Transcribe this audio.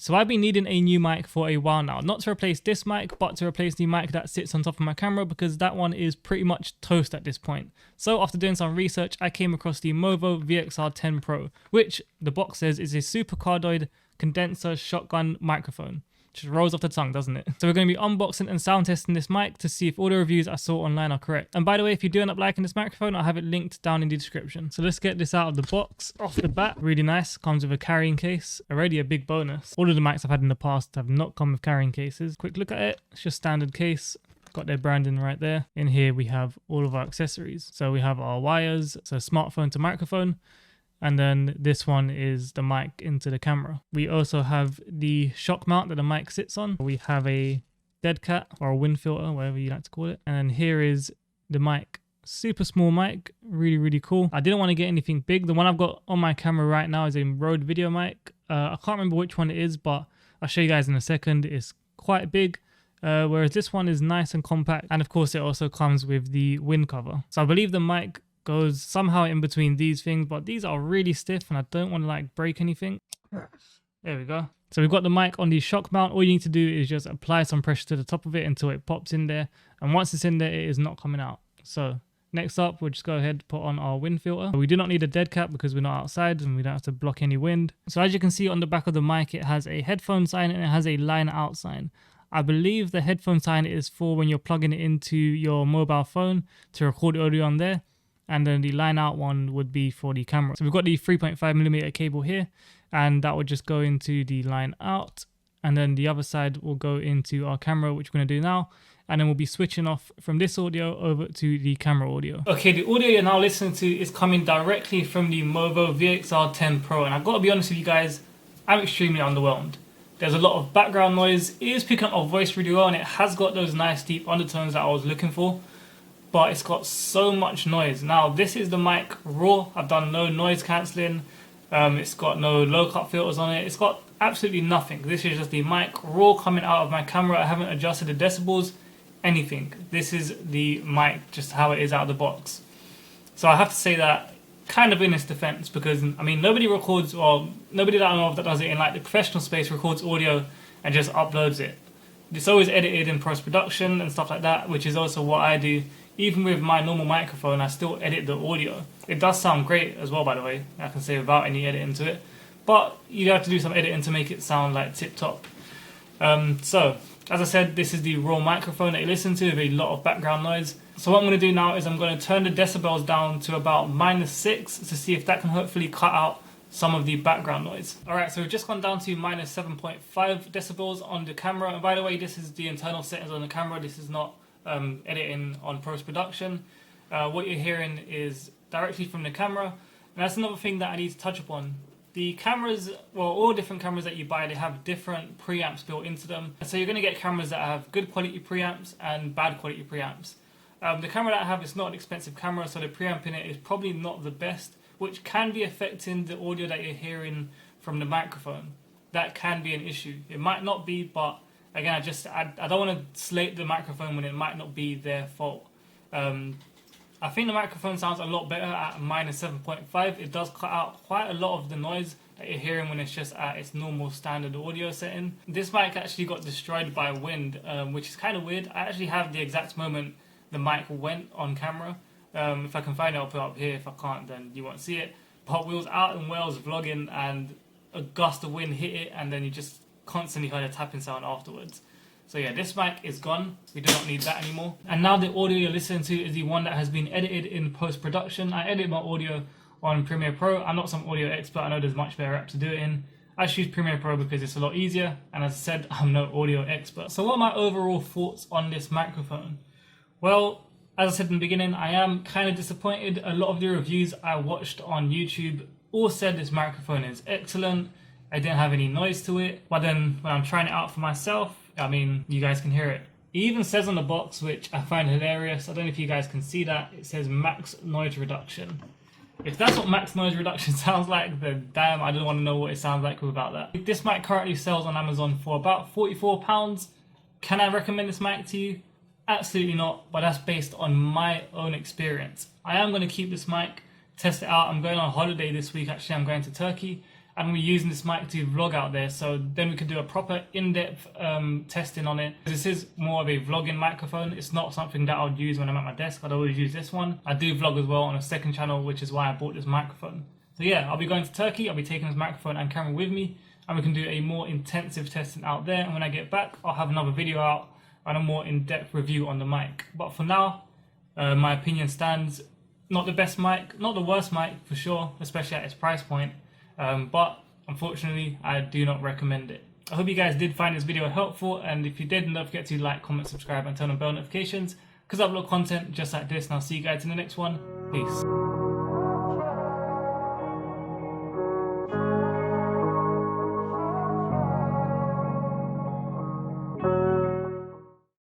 So I've been needing a new mic for a while now, not to replace this mic, but to replace the mic that sits on top of my camera because that one is pretty much toast at this point. So after doing some research, I came across the Movo VXR10 Pro, which the box says is a super cardioid condenser shotgun microphone. Just rolls off the tongue, doesn't it? So we're going to be unboxing and sound testing this mic to see if all the reviews I saw online are correct. And by the way, if you do end up liking this microphone, I'll have it linked down in the description. So let's get this out of the box. Off the bat, really nice. Comes with a carrying case. Already a big bonus. All of the mics I've had in the past have not come with carrying cases. Quick look at it. It's just standard case. Got their branding right there. In here we have all of our accessories. So we have our wires, so smartphone to microphone. And then this one is the mic into the camera. We also have the shock mount that the mic sits on. We have a dead cat or a wind filter, whatever you like to call it. And then here is the mic. Super small mic, really, really cool. I didn't want to get anything big. The one I've got on my camera right now is a Rode video mic. I can't remember which one it is, but I'll show you guys in a second. It's quite big. Whereas this one is nice and compact. And of course, it also comes with the wind cover. So I believe the mic goes somehow in between these things, but these are really stiff and I don't want to like break anything. There we go. So we've got the mic on the shock mount. All you need to do is just apply some pressure to the top of it until it pops in there. And once it's in there, it is not coming out. So next up, we'll just go ahead and put on our wind filter. We do not need a dead cat because we're not outside and we don't have to block any wind. So as you can see on the back of the mic, it has a headphone sign and it has a line out sign. I believe the headphone sign is for when you're plugging it into your mobile phone to record audio on there. And then the line out one would be for the camera. So we've got the 3.5mm cable here, and that would just go into the line out. And then the other side will go into our camera, which we're going to do now. And then we'll be switching off from this audio over to the camera audio. Okay, the audio you're now listening to is coming directly from the Movo VXR10 Pro. And I've got to be honest with you guys, I'm extremely underwhelmed. There's a lot of background noise. It is picking up our voice really well, and it has got those nice deep undertones that I was looking for. But it's got so much noise. Now this is the mic raw. I've done no noise cancelling. It's got no low cut filters on it. It's got absolutely nothing. This is just the mic raw coming out of my camera. I haven't adjusted the decibels, anything. This is the mic just how it is out of the box. So I have to say that kind of in its defense, because I mean nobody records, or nobody that I know of that does it in like the professional space records audio and just uploads it. It's always edited in post-production and stuff like that, which is also what I do. Even with my normal microphone, I still edit the audio. It does sound great as well, by the way. I can say without any editing to it. But you have to do some editing to make it sound like tip-top. So, as I said, this is the raw microphone that you listen to with a lot of background noise. So what I'm going to do now is I'm going to turn the decibels down to about -6 to see if that can hopefully cut out some of the background noise. Alright, so we've just gone down to -7.5 decibels on the camera. And by the way, this is the internal settings on the camera. This is not editing on post-production. What you're hearing is directly from the camera, and that's another thing that I need to touch upon. The cameras, well, all different cameras that you buy, they have different preamps built into them. So you're going to get cameras that have good quality preamps and bad quality preamps. The camera that I have is not an expensive camera, so the preamp in it is probably not the best, which can be affecting the audio that you're hearing from the microphone. That can be an issue. It might not be, but again, I don't want to slate the microphone when it might not be their fault. I think the microphone sounds a lot better at -7.5. It does cut out quite a lot of the noise that you're hearing when it's just at its normal standard audio setting. This mic actually got destroyed by wind, which is kind of weird. I actually have the exact moment the mic went on camera. If I can find it, I'll put it up here. If I can't, then you won't see it. But we was out in Wales vlogging, and a gust of wind hit it, and then you just constantly heard a tapping sound afterwards. So yeah, this mic is gone. We do not need that anymore. And now the audio you're listening to is the one that has been edited in post-production. I edit my audio on Premiere Pro. I'm not some audio expert. I know there's much better app to do it in. I choose Premiere Pro because it's a lot easier. And as I said, I'm no audio expert. So what are my overall thoughts on this microphone? Well, as I said in the beginning, I am kind of disappointed. A lot of the reviews I watched on YouTube all said this microphone is excellent. I didn't have any noise to it, but then when I'm trying it out for myself, I mean, you guys can hear it. It even says on the box, which I find hilarious, I don't know if you guys can see that, it says max noise reduction. If that's what max noise reduction sounds like, then damn, I don't want to know what it sounds like without that. This mic currently sells on Amazon for about £44. Can I recommend this mic to you? Absolutely not, but that's based on my own experience. I am going to keep this mic, test it out. I'm going on holiday this week, actually. I'm going to Turkey. and we're using this mic to vlog out there, so then we could do a proper in-depth testing on it. This is more of a vlogging microphone. It's not something that I would use when I'm at my desk. I'd always use this one. I do vlog as well on a second channel, which is why I bought this microphone. So yeah, I'll be going to Turkey. I'll be taking this microphone and camera with me, and we can do a more intensive testing out there. And when I get back, I'll have another video out and a more in-depth review on the mic. But for now, my opinion stands. Not the best mic, not the worst mic for sure, especially at its price point. But unfortunately, I do not recommend it. I hope you guys did find this video helpful, and if you did, don't forget to like, comment, subscribe, and turn on bell notifications, because I upload content just like this, and I'll see you guys in the next one. Peace.